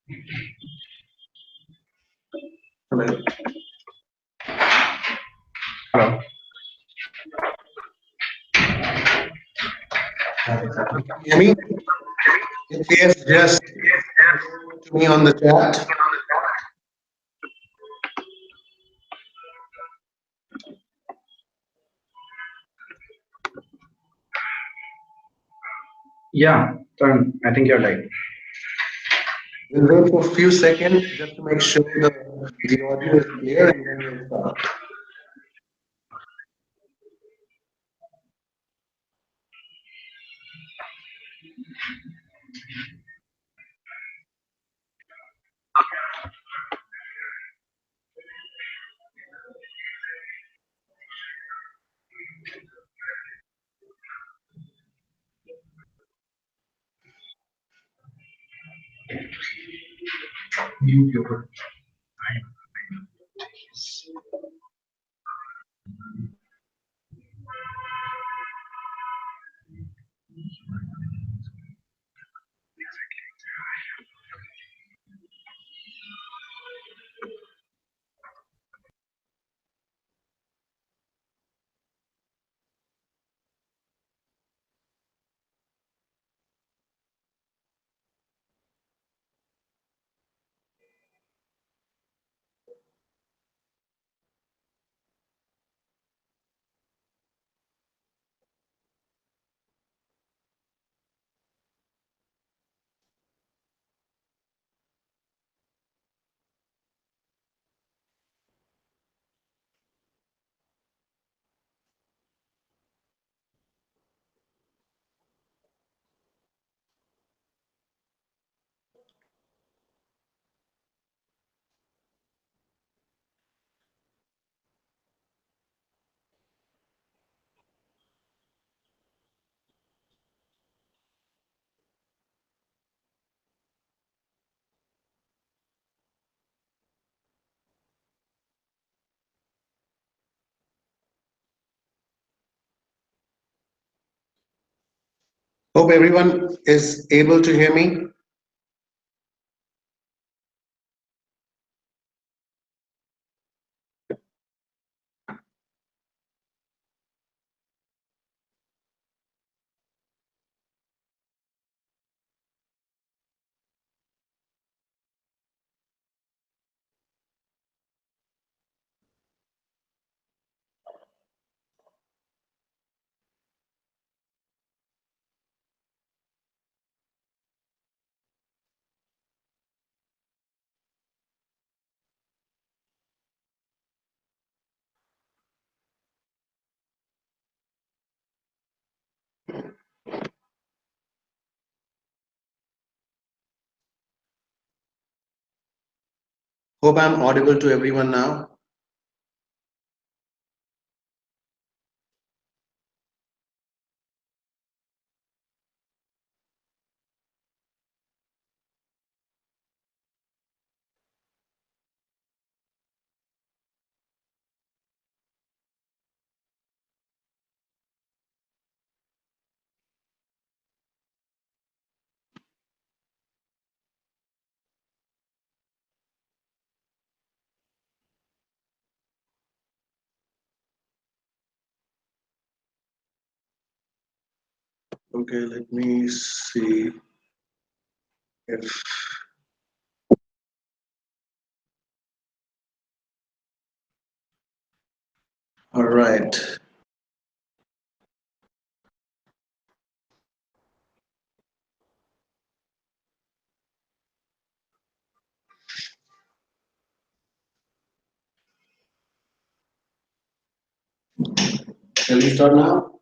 Hello. Hello. Hear me? If yes, just to me on the chat. Yeah, Tarun, I think you're right. We'll wait for a few seconds just to make sure the audio is clear and then we'll start. Mute your. Hope everyone is able to hear me. Hope I'm audible to everyone now. Okay, let me see if all right. Shall we start now?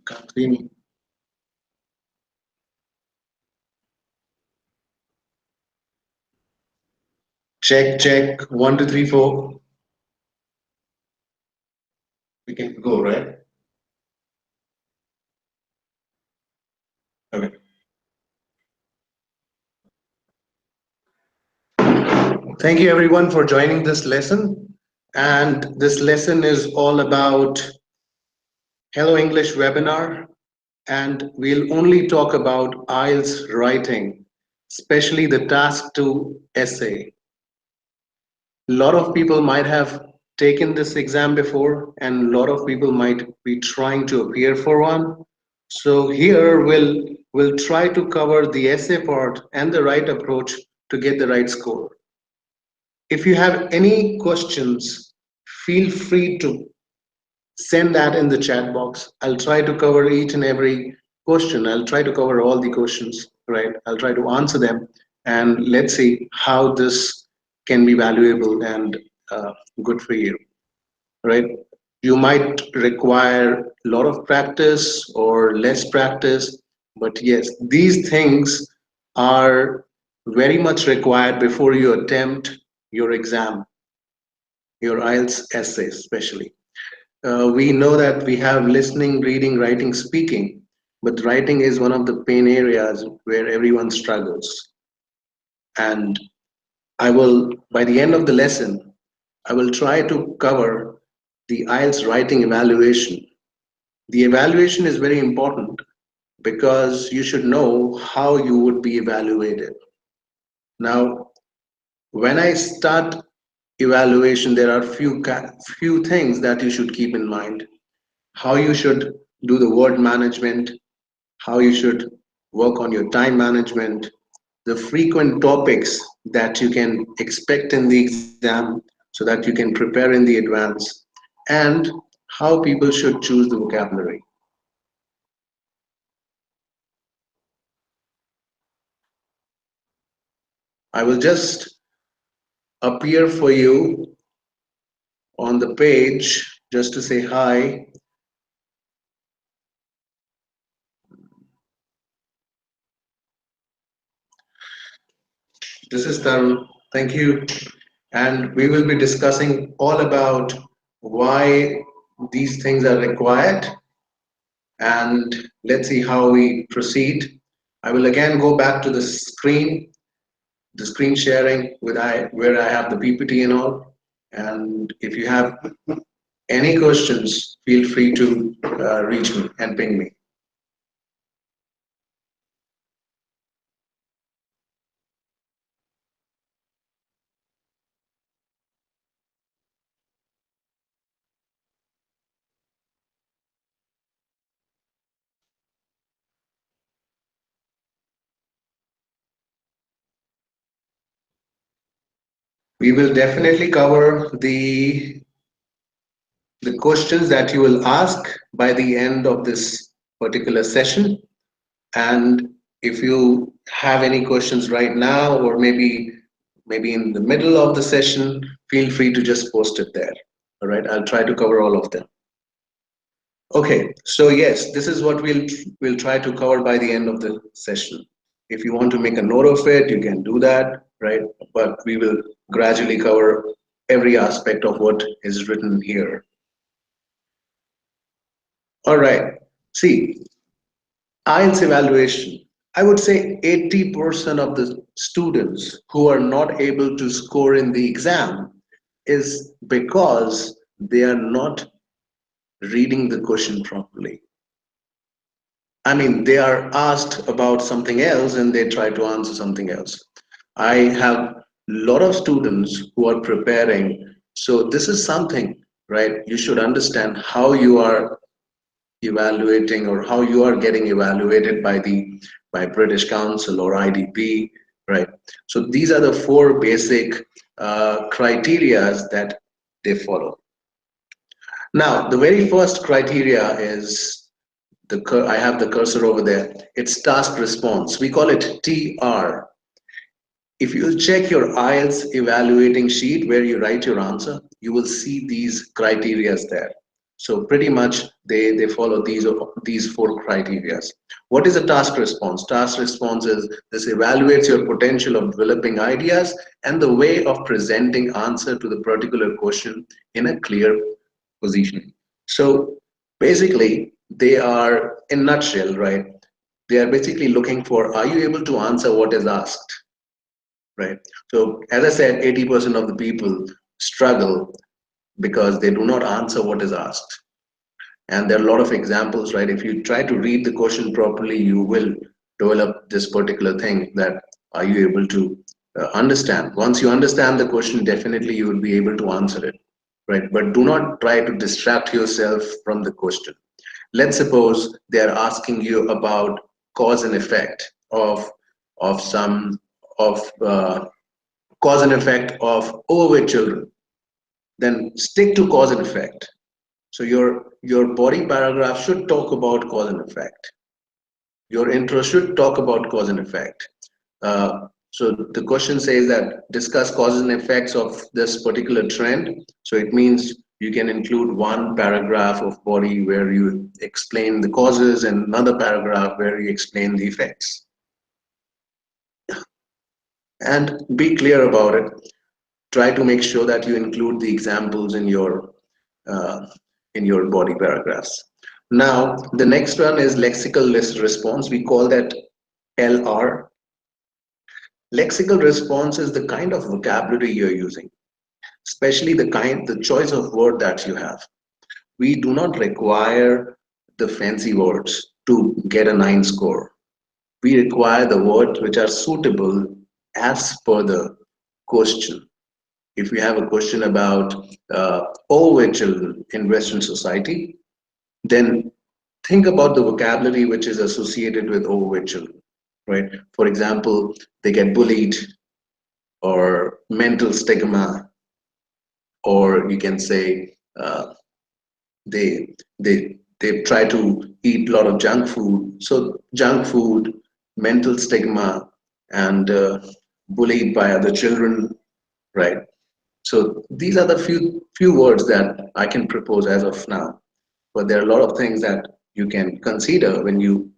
Can't see me. Check, check. 1, 2, 3, 4. We can go, right? Okay. Thank you everyone for joining this lesson. And this lesson is all about Hello English webinar. and we'll only talk about IELTS writing, especially the task 2 essay. A lot of people might have taken this exam before, and a lot of people might be trying to appear for one. So here we'll try to cover the essay part and the right approach to get the right score. If you have any questions, feel free to send that in the chat box. I'll try to cover each and every question. I'll try to cover all the questions, right? I'll try to answer them, and let's see how this can be valuable and good for you, right? You might require a lot of practice or less practice, but yes, these things are very much required before you attempt your exam, your IELTS essay, especially. We know that we have listening, reading, writing, speaking, but writing is one of the pain areas where everyone struggles. And I will, by the end of the lesson, I will try to cover the IELTS writing evaluation. The evaluation is very important because you should know how you would be evaluated. Now, when I start evaluation, there are few things that you should keep in mind. How you should do the word management, how you should work on your time management, the frequent topics that you can expect in the exam so that you can prepare in the advance, and how people should choose the vocabulary. I will just appear for you on the page just to say hi. This is Tarun. Thank you. And we will be discussing all about why these things are required, and let's see how we proceed. I will again go back to the screen sharing where I have the PPT and all. And if you have any questions, feel free to reach me and ping me. We will definitely cover the questions that you will ask by the end of this particular session. And if you have any questions right now, or maybe in the middle of the session, feel free to just post it there. All right, I'll try to cover all of them. Okay, so yes, this is what we'll try to cover by the end of the session. If you want to make a note of it, you can do that, right? But we will gradually cover every aspect of what is written here. All right. See, IELTS evaluation. I would say 80% of the students who are not able to score in the exam is because they are not reading the question properly. I mean, they are asked about something else and they try to answer something else. I have a lot of students who are preparing. So this is something, right? You should understand how you are evaluating or how you are getting evaluated by British Council or IDP, right? So these are the four basic criterias that they follow. Now, the very first criteria is I have the cursor over there. It's task response. We call it TR. If you check your IELTS evaluating sheet where you write your answer, you will see these criterias there. So pretty much they follow these four criterias. What is a task response? Task response is this evaluates your potential of developing ideas and the way of presenting answer to the particular question in a clear position. So basically, they are in nutshell, right? They are basically looking for, are you able to answer what is asked? Right. So as I said, 80% of the people struggle because they do not answer what is asked. And there are a lot of examples, right? If you try to read the question properly, you will develop this particular thing that are you able to understand. Once you understand the question, definitely you will be able to answer it, right? But do not try to distract yourself from the question. Let's suppose they are asking you about cause and effect of some of cause and effect of overweight children. Then stick to cause and effect. So your body paragraph should talk about cause and effect. Your intro should talk about cause and effect. So the question says that discuss causes and effects of this particular trend. So it means you can include one paragraph of body where you explain the causes and another paragraph where you explain the effects. And be clear about it. Try to make sure that you include the examples uh, in your body paragraphs. Now, the next one is lexical list response. We call that LR. Lexical response is the kind of vocabulary you're using, especially the choice of word that you have. We do not require the fancy words to get a 9 score. We require the words which are suitable as per the question. If we have a question about overweight children in Western society, then think about the vocabulary which is associated with overweight children, right? For example, they get bullied, or mental stigma, or you can say they try to eat a lot of junk food. So junk food, mental stigma, and bullied by other children, right? So these are the few words that I can propose as of now. But there are a lot of things that you can consider when you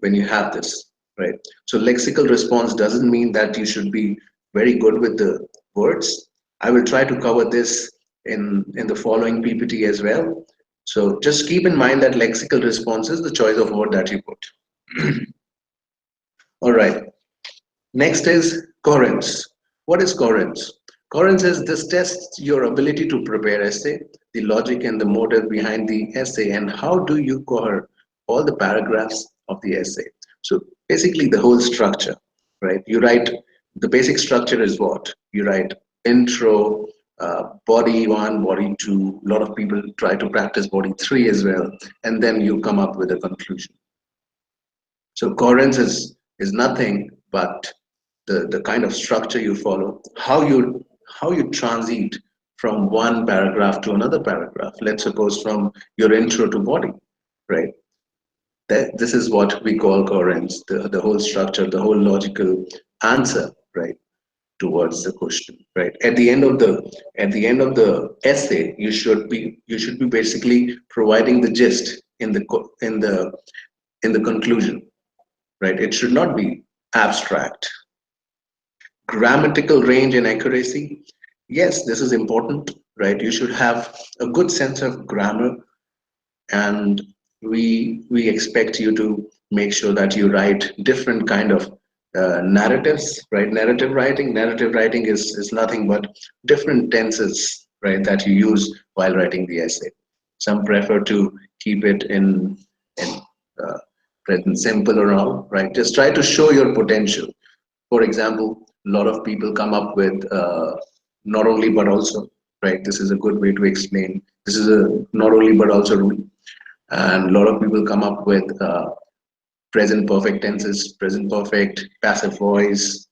have this, right? So lexical response doesn't mean that you should be very good with the words. I will try to cover this in the following PPT as well. So just keep in mind that lexical response is the choice of word that you put. All right. Next is coherence. What is coherence? Coherence is this tests your ability to prepare essay, the logic and the motive behind the essay, and how do you cohere all the paragraphs of the essay. So basically the whole structure, right? You write, the basic structure is what? You write intro, body one, body two. A lot of people try to practice body three as well, and then you come up with a conclusion. So coherence is nothing but the kind of structure you follow, how you transit from one paragraph to another paragraph. Let's suppose from your intro to body, right? This is what we call coherence, the whole structure, the whole logical answer, right, towards the question, right? At the end of the essay, you should be basically providing the gist in the conclusion, right? It should not be abstract. Grammatical range and accuracy. Yes, this is important, right? You should have a good sense of grammar, and we expect you to make sure that you write different kind of narratives, right? Narrative writing is nothing but different tenses, right, that you use while writing the essay. Some prefer to keep it in uh, present simple or all, right? Just try to show your potential. For example, a lot of people come up with not only but also, right? This is a good way to explain. This is a not only but also rule. And a lot of people come up with present perfect tenses, present perfect, passive voice,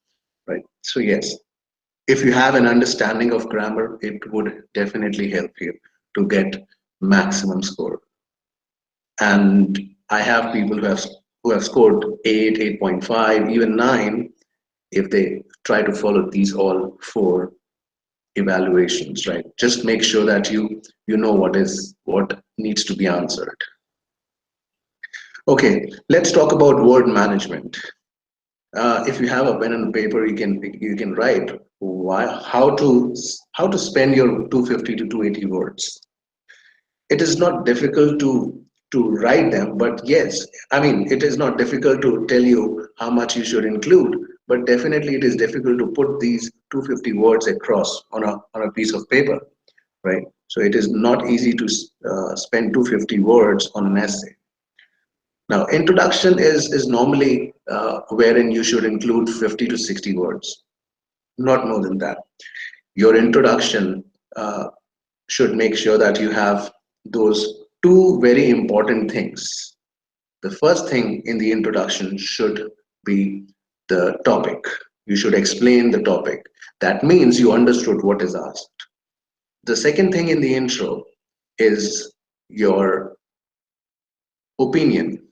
right? So yes, if you have an understanding of grammar, it would definitely help you to get maximum score. And I have people who have scored 8, 8.5, even 9 if they try to follow these all four evaluations, right? Just make sure that you know what needs to be answered. Okay, let's talk about word management. If you have a pen and paper, you can write how to spend your 250 to 280 words. It is not difficult to write them, but yes, I mean, it is not difficult to tell you how much you should include, but definitely it is difficult to put these 250 words across on a piece of paper, right? So it is not easy to spend 250 words on an essay. Now, introduction is normally wherein you should include 50 to 60 words, not more than that. Your introduction uh, should make sure that you have those two very important things. The first thing in the introduction should be the topic. You should explain the topic. That means you understood what is asked. The second thing in the intro is your opinion.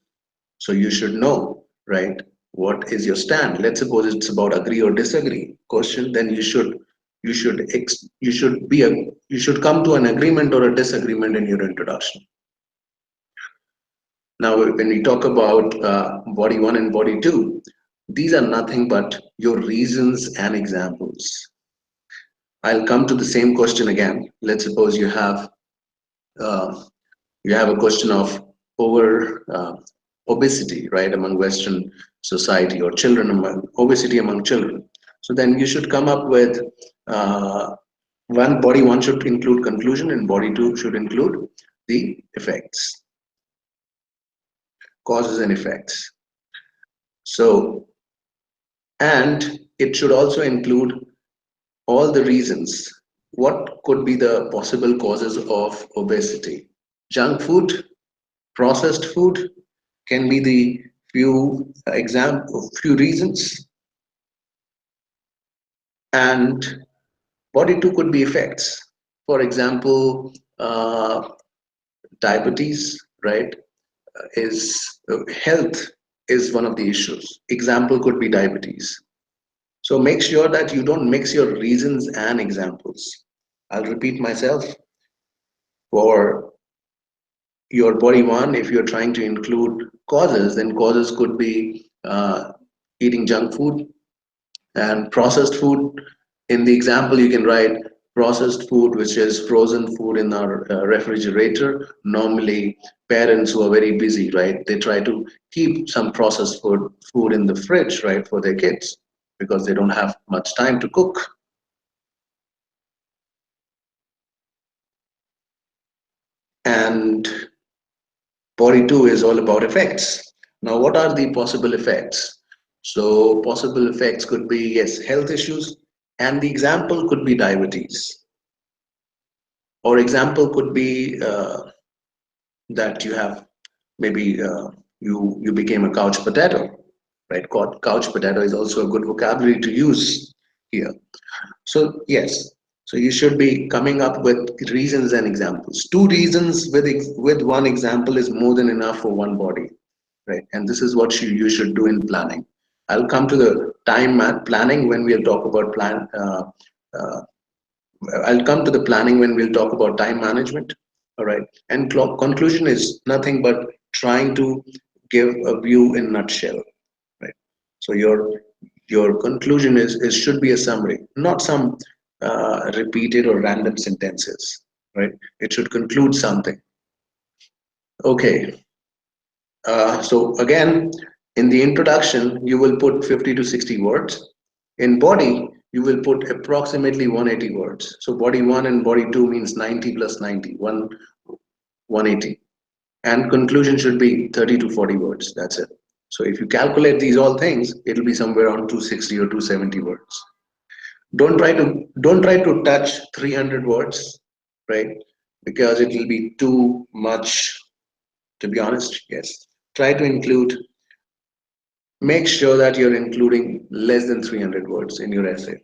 So you should know, right? What is your stand? Let's suppose it's about agree or disagree question. Then you should come to an agreement or a disagreement in your introduction. Now, when we talk about body one and body two, these are nothing but your reasons and examples. I'll come to the same question again. Let's suppose uh, you have a question of over obesity, right, among Western society, or children among obesity among children. So then you should come up with uh, body one should include conclusion, and body two should include the effects, causes and effects. So, and it should also include all the reasons. What could be the possible causes of obesity? Junk food, processed food can be the few reasons, and body two could be effects. For example, diabetes, right? Is health is one of the issues. Example could be diabetes. So make sure that you don't mix your reasons and examples. I'll repeat myself. For your body one, if you're trying to include causes, then causes could be eating junk food and processed food. In the example, you can write processed food, which is frozen food in our refrigerator. Normally, parents who are very busy, right, they try to keep some processed food in the fridge, right, for their kids because they don't have much time to cook. And body two is all about effects. Now, what are the possible effects? So, possible effects could be, yes, health issues, and the example could be diabetes, or example could be that you have maybe you became a couch potato, right? Couch potato is also a good vocabulary to use here. So yes, so you should be coming up with reasons and examples. Two reasons with one example is more than enough for one body, right? And this is what you should do in planning. I'll come to the planning when we'll talk about uh, I'll come to the planning when we'll talk about time management. All right. And conclusion is nothing but trying to give a view in nutshell. Right. So your conclusion is should be a summary, not some repeated or random sentences. Right. It should conclude something. Okay. So again, in the introduction, you will put 50 to 60 words. In body, you will put approximately 180 words. So body 1 and body 2 means 90 plus 90, 180. And conclusion should be 30 to 40 words. That's it. So if you calculate these all things, it'll be somewhere around 260 or 270 words. Don't try to touch 300 words, right? Because it will be too much, to be honest. Yes. Try to include Make sure that you're including less than 300 words in your essay.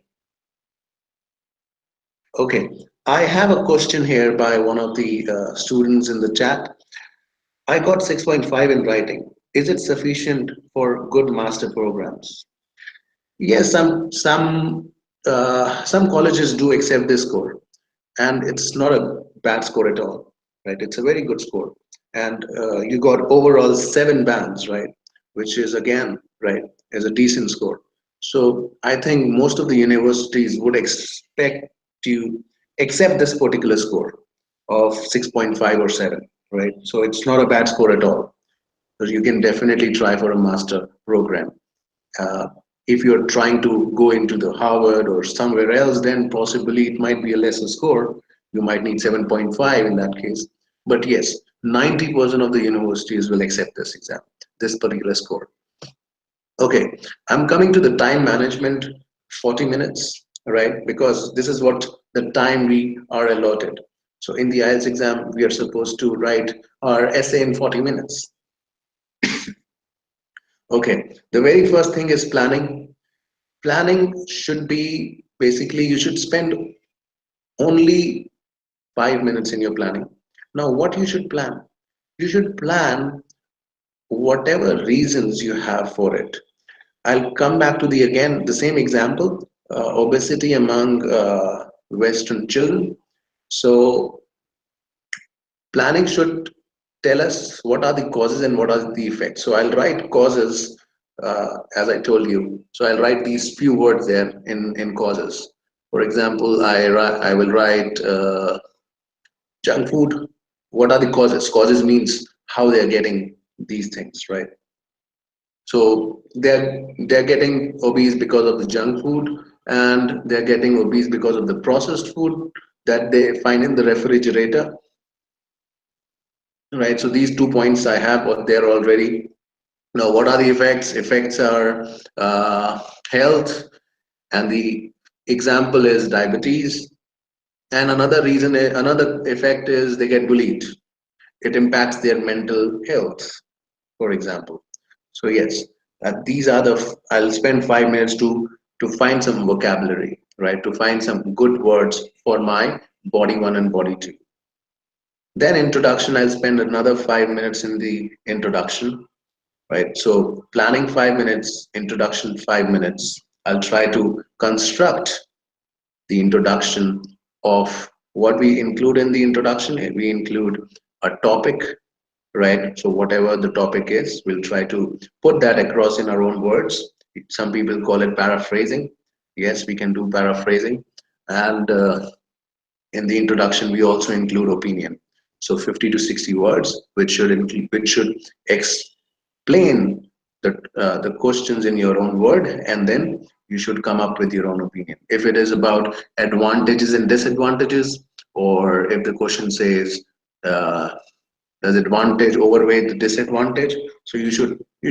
Okay, I have a question here by one of the students in the chat. I got 6.5 in writing. Is it sufficient for good master programs? Yes, some colleges do accept this score, and it's not a bad score at all, right? It's a very good score, and you got overall 7 bands, right? Which is again, right, is a decent score. So I think most of the universities would expect to accept this particular score of 6.5 or 7, right? So it's not a bad score at all. So you can definitely try for a master program. Uh, if you're trying to go into the Harvard or somewhere else, then possibly it might be a lesser score. You might need 7.5 in that case. But yes, 90% of the universities will accept this exam, this particular score. Okay, I'm coming to the time management, 40 minutes, right? Because this is what the time we are allotted. So in the IELTS exam, we are supposed to write our essay in 40 minutes. Okay, the very first thing is planning. Planning should be basically you should spend only 5 minutes in your planning. Now, what you should plan? You should plan whatever reasons you have for it. I'll come back to the again the same example, obesity among Western children. So planning should tell us what are the causes and what are the effects. So I'll write causes as I told you. So I'll write these few words there in causes. For example, I will write junk food. What are the causes? Causes means how they are getting these things, right? So they're getting obese because of the junk food, and they're getting obese because of the processed food that they find in the refrigerator, right? So these 2 points I have there already. Now, what are the effects? Effects are health, and the example is diabetes. And another effect is they get bullied. It impacts their mental health, for example. So yes, these are I'll spend 5 minutes to find some vocabulary, right? To find some good words for my body one and body two. Then introduction, I'll spend another 5 minutes in the introduction, right? So planning 5 minutes, introduction 5 minutes. I'll try to construct the introduction of what we include in the introduction. We include a topic, right? So whatever the topic is, we'll try to put that across in our own words. Some people call it paraphrasing. Yes, we can do paraphrasing. And in the introduction, we also include opinion. So 50 to 60 words, which should explain the questions in your own word, and then you should come up with your own opinion. If it is about advantages and disadvantages, or if the question says uh, does advantage overweigh the disadvantage, so you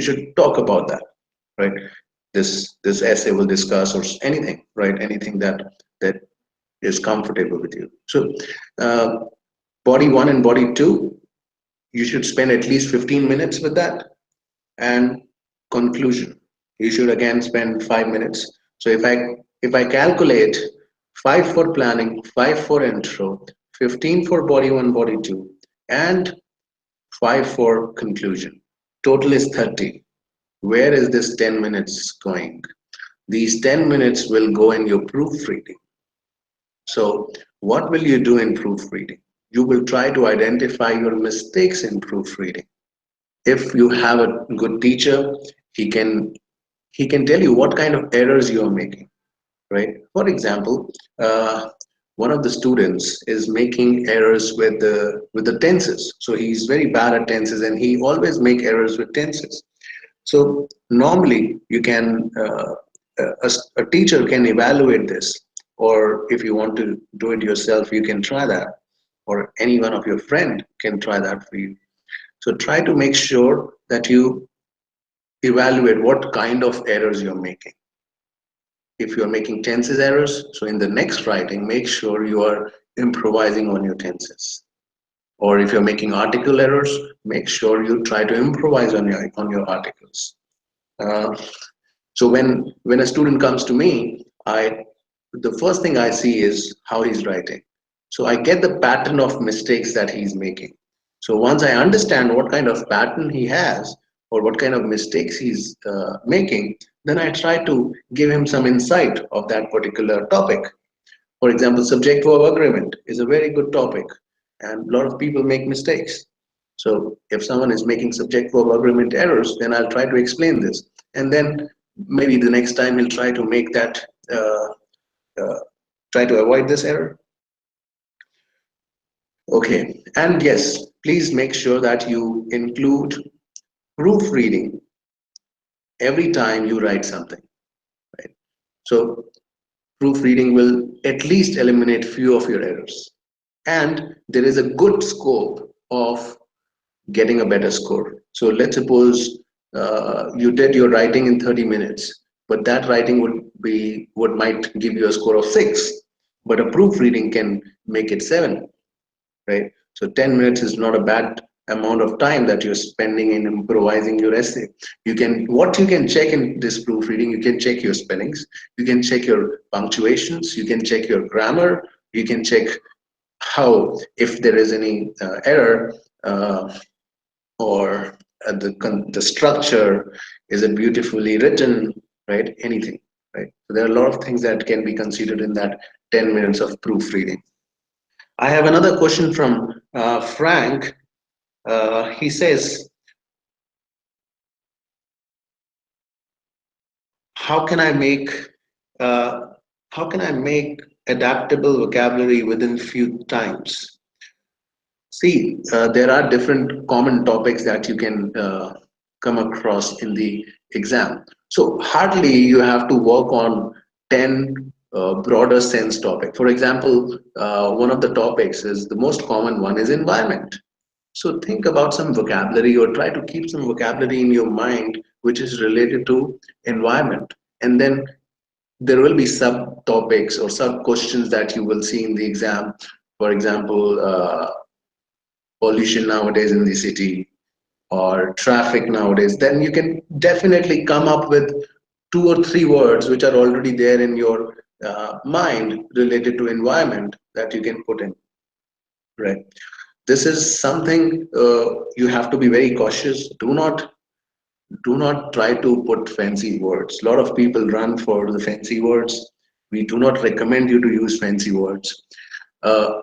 should talk about that, right? This essay will discuss or anything, right? Anything that is comfortable with you. So uh, body one and body two, you should spend at least 15 minutes with that. And conclusion, you should again spend 5 minutes. So if I calculate 5 for planning, 5 for intro, 15 for body one, body two, and 5 for conclusion, total is 30. Where is this 10 minutes going? These 10 minutes will go in your proofreading. So what will you do in proofreading? You will try to identify your mistakes in proofreading. If you have a good teacher, he can he can tell you what kind of errors you are making, right? For example, one of the students is making errors with the tenses. So he's very bad at tenses, and he always make errors with tenses. So normally you can a teacher can evaluate this, or if you want to do it yourself, you can try that, or any one of your friend can try that for you. So try to make sure that you evaluate what kind of errors you're making. If you're making tenses errors, so in the next writing, make sure you are improvising on your tenses. Or if you're making article errors, make sure you try to improvise on your articles. Uh, so when a student comes to me, the first thing I see is how he's writing. So I get the pattern of mistakes that he's making. So once I understand what kind of pattern he has, or what kind of mistakes he's making, then I try to give him some insight of that particular topic. For example, subject verb agreement is a very good topic, and a lot of people make mistakes. So if someone is making subject verb agreement errors, then I'll try to explain this, and then maybe the next time he'll try to make that uh, try to avoid this error. Okay, and yes, please make sure that you include proofreading every time you write something, right? So proofreading will at least eliminate few of your errors. and there is a good scope of getting a better score. So let's suppose you did your writing in 30 minutes, but that writing would might give you a score of 6, but a proofreading can make it 7, right? So 10 minutes is not a bad amount of time that you're spending in improvising your essay. What you can check in this proofreading, you can check your spellings, you can check your punctuations, you can check your grammar, you can check how, if there is any error, uh, or the structure, is it beautifully written, right? Anything, right? So there are a lot of things that can be considered in that 10 minutes of proofreading. I have another question from Frank. He says, how can I make uh, how can I make adaptable vocabulary within few times? See, there are different common topics that you can come across in the exam. So hardly you have to work on 10 broader sense topic. For example, one of the topics is the most common one is environment. So think about some vocabulary or try to keep some vocabulary in your mind which is related to environment. And then there will be subtopics or sub questions that you will see in the exam. For example, pollution nowadays in the city or traffic nowadays, then you can definitely come up with 2 or 3 words which are already there in your mind related to environment that you can put in, right? This is something you have to be very cautious. Do not try to put fancy words. A lot of people run for the fancy words. We do not recommend you to use fancy words.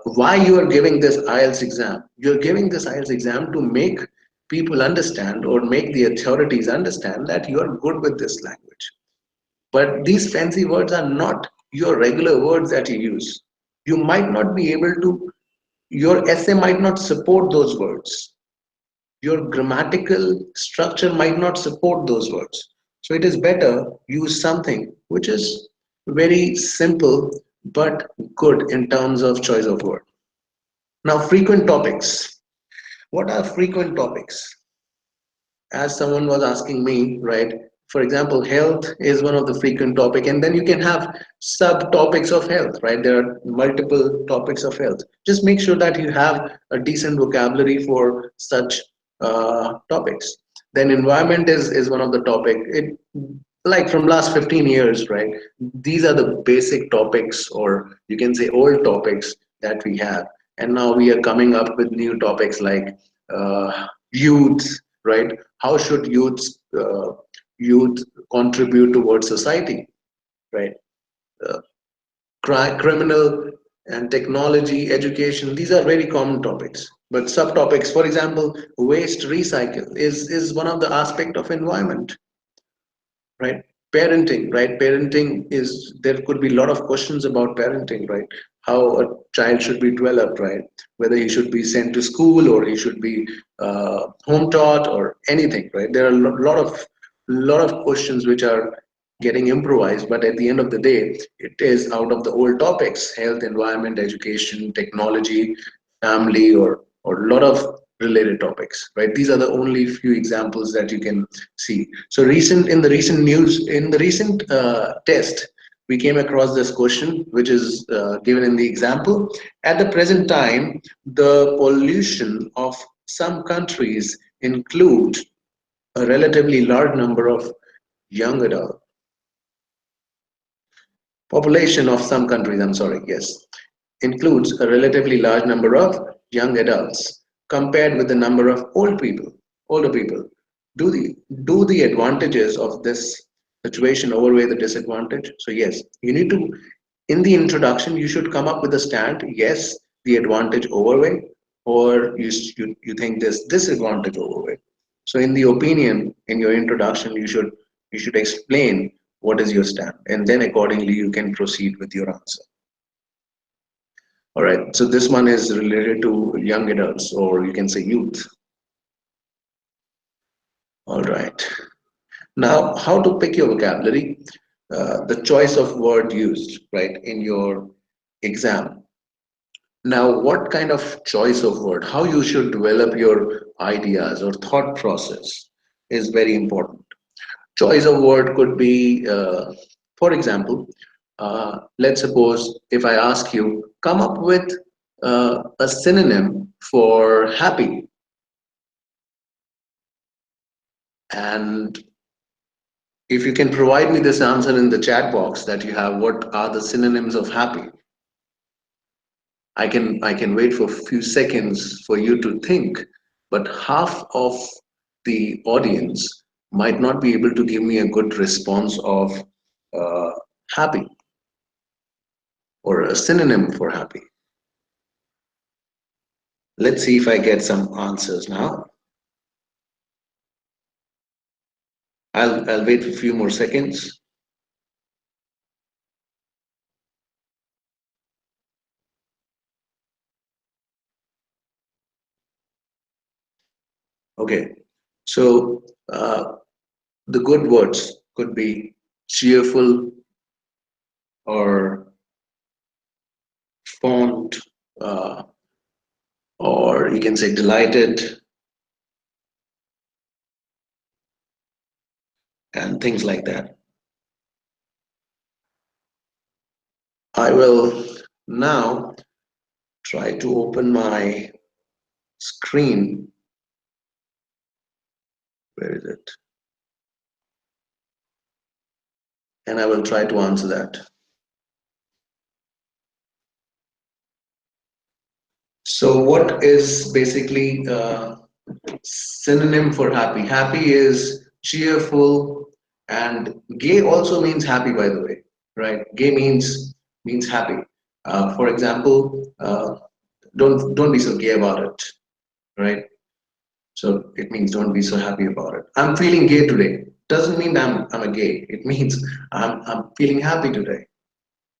Why you are giving this IELTS exam? You're giving this IELTS exam to make people understand or make the authorities understand that you are good with this language. But these fancy words are not your regular words that you use. You might not be able to, your essay might not support those words. Your grammatical structure might not support those words. So it is better use something which is very simple but good in terms of choice of word. Now, frequent topics. What are frequent topics? As someone was asking me, right? For example, health is one of the frequent topic, and then you can have subtopics of health, right? There are multiple topics of health. Just make sure that you have a decent vocabulary for such topics. Then environment is one of the topic. It like from last 15 years, right? These are the basic topics, or you can say old topics that we have, and now we are coming up with new topics like youth, right? How should youth contribute towards society, right? uh, Criminal and technology education, these are very common topics. But subtopics, for example, waste recycle is one of the aspect of environment, right? Parenting, right? Parenting is, there could be a lot of questions about parenting, right? How a child should be developed, right? Whether he should be sent to school or he should be home taught or anything, right? There are a lot of questions which are getting improvised, but at the end of the day it is out of the old topics: health, environment, education, technology, family, or a lot of related topics, right? These are the only few examples that you can see. So in the recent test, we came across this question which is given in the example. At the present time, the pollution of some countries include a relatively large number of young adult population of some countries, I'm sorry, yes, includes a relatively large number of young adults compared with the number of older people. Do the advantages of this situation outweigh the disadvantage? So yes, you need to, in the introduction, you should come up with a stand. Yes, the advantage overweigh, or you think this disadvantage overweigh. So in the opinion, in your introduction, you should explain what is your stand, and then accordingly you can proceed with your answer. All right, so this one is related to young adults, or you can say youth. All right. Now, how to pick your vocabulary? The choice of word used, right, in your exam. Now, what kind of choice of word, how you should develop your ideas or thought process is very important. Choice of word could be, for example, let's suppose if I ask you, come up with a synonym for happy, and if you can provide me this answer in the chat box that you have, what are the synonyms of happy? I can wait for a few seconds for you to think, but half of the audience might not be able to give me a good response of uh, happy or a synonym for happy. Let's see if I get some answers now. I'll wait a few more seconds. Okay, so the good words could be cheerful or fond, uh, or you can say delighted and things like that. I will now try to open my screen. Where is it? And I will try to answer that. So, what is basically synonym for happy? Happy is cheerful, and gay also means happy, by the way, right? Gay means happy. For example, don't be so gay about it, right? So it means don't be so happy about it. I'm feeling gay today. Doesn't mean I'm a gay. It means I'm feeling happy today,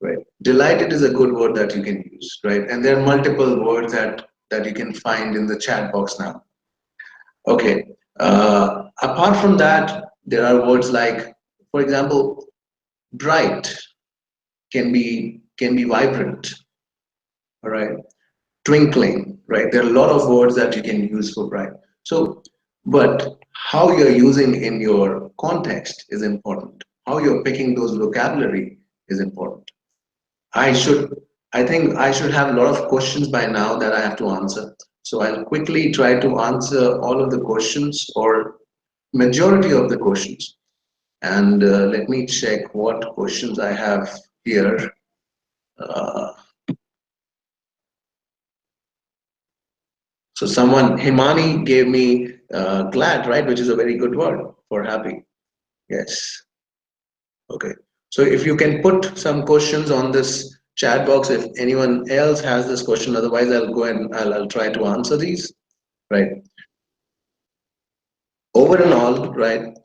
right? Delighted is a good word that you can use, right? And there are multiple words that you can find in the chat box now. Okay. Apart from that, there are words like, for example, bright can be vibrant, all right? Twinkling, right? There are a lot of words that you can use for bright. So, but how you're using in your context is important. How you're picking those vocabulary is important. I should, I think I should have a lot of questions by now that I have to answer. So I'll quickly try to answer all of the questions or majority of the questions. And let me check what questions I have here. Uh, so someone, Himani gave me glad, right, which is a very good word for happy. Yes. Okay. So if you can put some questions on this chat box, if anyone else has this question, otherwise I'll go and I'll try to answer these, right? Over and all, right?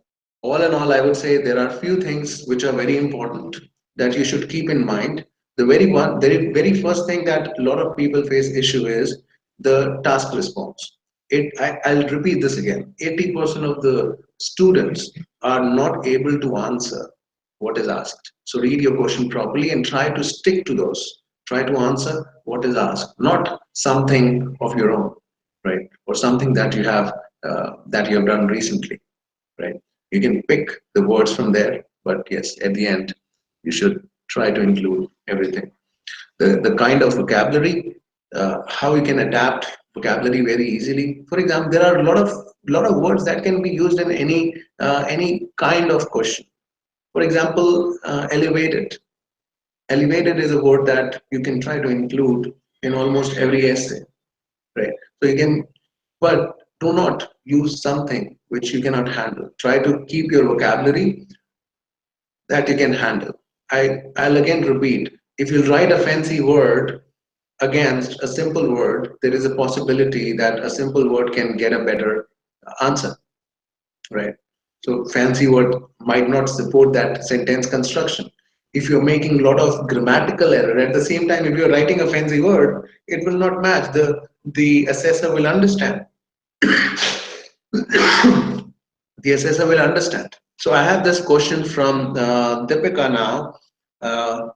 All in all, I would say there are few things which are very important that you should keep in mind. The very first thing that a lot of people face issue is the task response. I'll repeat this again. 80% of the students are not able to answer what is asked. So read your question properly and try to stick to those. Try to answer what is asked, not something of your own, right? Or something that you have done recently, right? You can pick the words from there, but yes, at the end, you should try to include everything. The kind of vocabulary, how you can adapt vocabulary very easily. For example, there are a lot of words that can be used in any kind of question. For example, elevated. Elevated is a word that you can try to include in almost every essay, right? So you can, but do not use something which you cannot handle. Try to keep your vocabulary that you can handle. I'll again repeat, if you write a fancy word against a simple word, there is a possibility that a simple word can get a better answer, right? So fancy word might not support that sentence construction. If you're making a lot of grammatical error at the same time, if you're writing a fancy word, it will not match. The assessor will understand. The assessor will understand. So I have this question from Deepika now. Uh,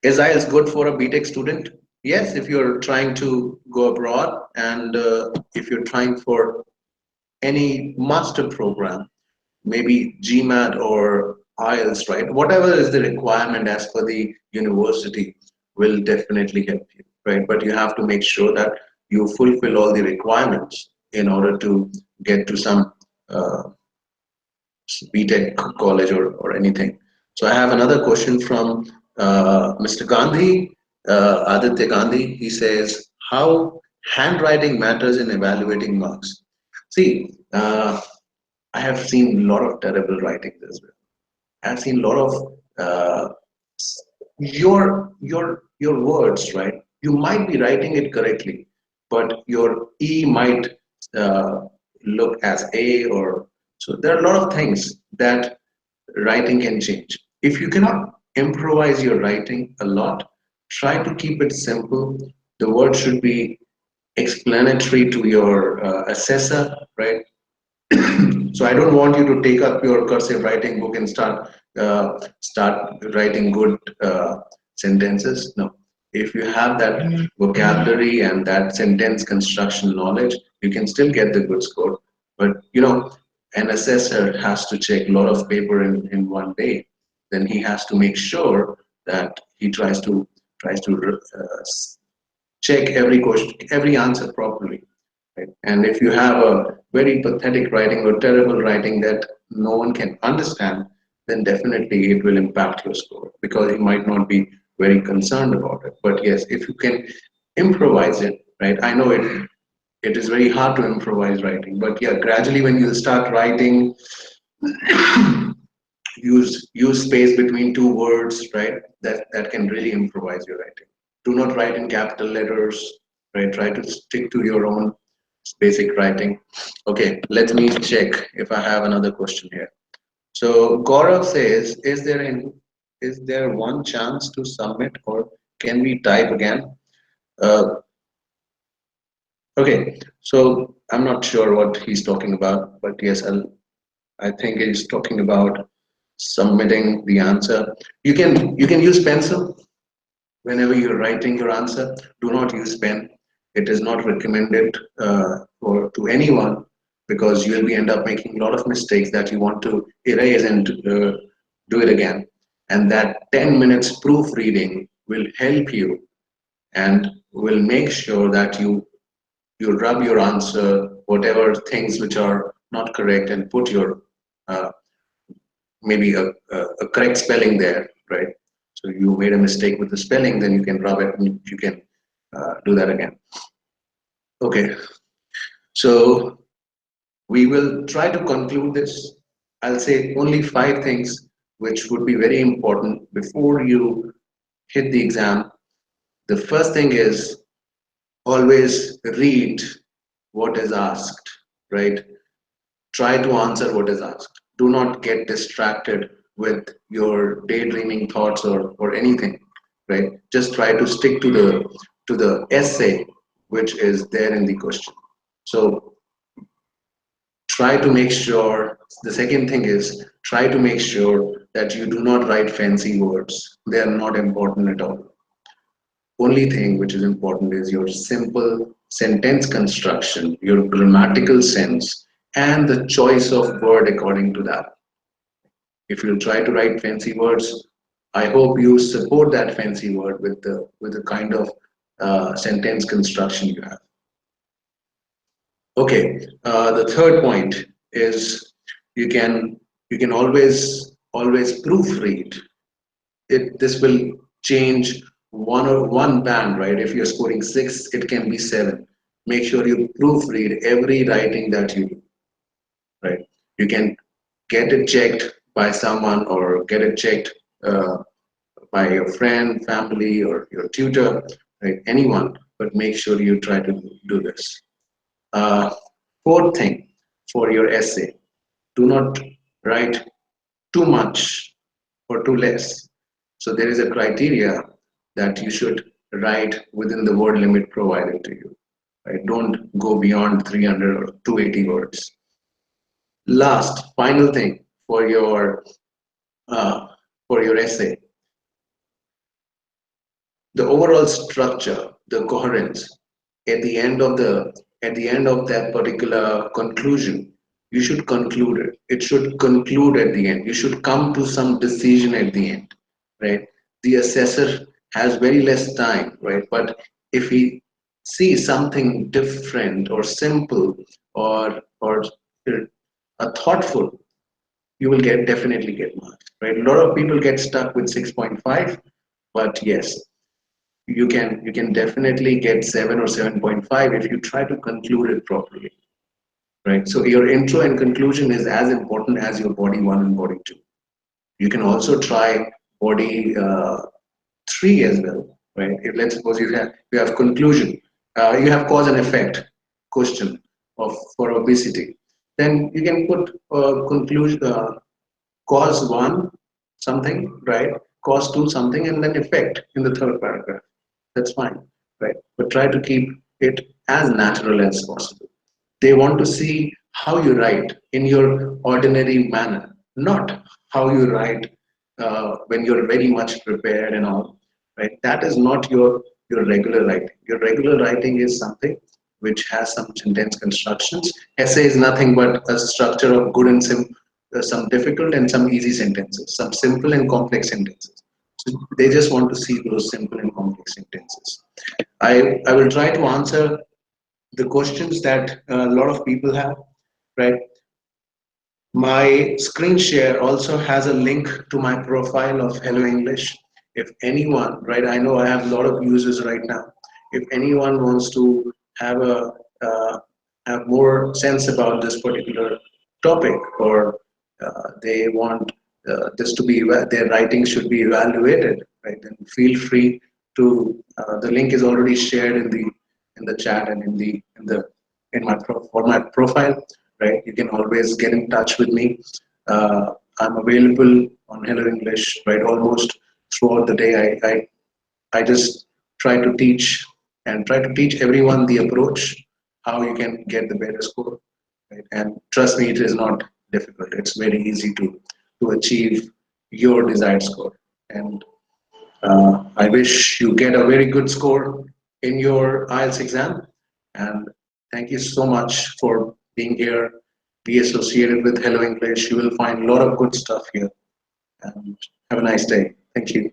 is IELTS good for a BTech student? Yes, if you're trying to go abroad and if you're trying for any master program, maybe GMAT or IELTS, right? Whatever is the requirement as per the university will definitely help you, right? But you have to make sure that you fulfill all the requirements in order to get to some uh, BTech college or anything. So I have another question from Mr. Gandhi, Aditya Gandhi. He says, how handwriting matters in evaluating marks. See, I have seen a lot of terrible writings as well. I've seen a lot of your words, right? You might be writing it correctly, but your E might uh, look as A, or so there are a lot of things that writing can change. If you cannot improvise your writing a lot, try to keep it simple. The word should be explanatory to your assessor, right? So I don't want you to take up your cursive writing book and start writing good sentences. No, if you have that vocabulary and that sentence construction knowledge, you can still get the good score. But an assessor has to check a lot of paper in one day. Then he has to make sure that he tries to check every question, every answer properly. Right? And if you have a very pathetic writing or terrible writing that no one can understand, then definitely it will impact your score because you might not be very concerned about it. But yes, if you can improvise it, right? I know it is very hard to improvise writing, but yeah, gradually when you start writing, use space between two words, right? That can really improvise your writing. Do not write in capital letters, right? Try to stick to your own basic writing. Okay, let me check if I have another question here. So Gaurav says, is there one chance to submit or can we type again? Uh, okay, so I'm not sure what he's talking about, but yes, I think he's talking about submitting the answer. You can use pencil whenever you're writing your answer. Do not use pen. It is not recommended for to anyone because you'll be end up making a lot of mistakes that you want to erase and do it again. And that 10 minutes proofreading will help you and will make sure that you rub your answer, whatever things which are not correct, and put your uh, maybe a correct spelling there, right? So you made a mistake with the spelling, then you can rub it and you can do that again. Okay, so we will try to conclude this. I'll say only 5 things which would be very important before you hit the exam. The first thing is always read what is asked, right? Try to answer what is asked. Do not get distracted with your daydreaming thoughts or anything, right? Just try to stick to the essay which is there in the question. So try to make sure, the second thing is try to make sure that you do not write fancy words. They are not important at all. Only thing which is important is your simple sentence construction, your grammatical sense, and the choice of word according to that. If you try to write fancy words, I hope you support that fancy word with the kind of sentence construction you have. Okay, the third point is you can you can always proofread it. This will change one band, right? If you're scoring 6, it can be 7. Make sure you proofread every writing that you do, right? You can get it checked by someone or get it checked uh, by your friend, family, or your tutor, right? Anyone, but make sure you try to do this. uh, Fourth thing, for your essay, do not write too much or too less. So there is a criteria that you should write within the word limit provided to you. Right? Don't go beyond 300 or 280 words. Last, final thing for your essay, the overall structure. the coherence at the end of that particular conclusion. You should conclude it. It should conclude at the end. You should come to some decision at the end, right? The assessor has very less time, right? But if he sees something different or simple or a thoughtful, you will get definitely get marks, right? A lot of people get stuck with 6.5, but yes, you can definitely get 7 or 7.5 if you try to conclude it properly, right? So your intro and conclusion is as important as your body 1 and body 2. You can also try body 3 as well, right? If let's suppose you have conclusion, you have cause and effect question of for obesity, then you can put conclusion, cause 1 something, right? Cause 2 something, and then effect in the third paragraph. That's fine, right? But try to keep it as natural as possible. They want to see how you write in your ordinary manner, not how you write when you're very much prepared and all, right? That is not your regular writing. Your regular writing is something which has some sentence constructions. Essay is nothing but a structure of good and some difficult and some easy sentences, some simple and complex sentences. So they just want to see those simple and complex sentences. I will try to answer the questions that a lot of people have, right? My screen share also has a link to my profile of Hello English. If anyone, right, I know I have a lot of users right now. If anyone wants to have a uh, have more sense about this particular topic, or they want this to be their writing should be evaluated, right? Then feel free to. The link is already shared in the chat and in my for my profile, right? You can always get in touch with me. I'm available on Hello English, right? Almost throughout the day. I just try to teach and try to teach everyone the approach, how you can get the better score, right? And trust me, it is not difficult. It's very easy to achieve your desired score. And I wish you get a very good score in your IELTS exam. And thank you so much for being here. Be associated with Hello English. You will find a lot of good stuff here. And have a nice day. Thank you.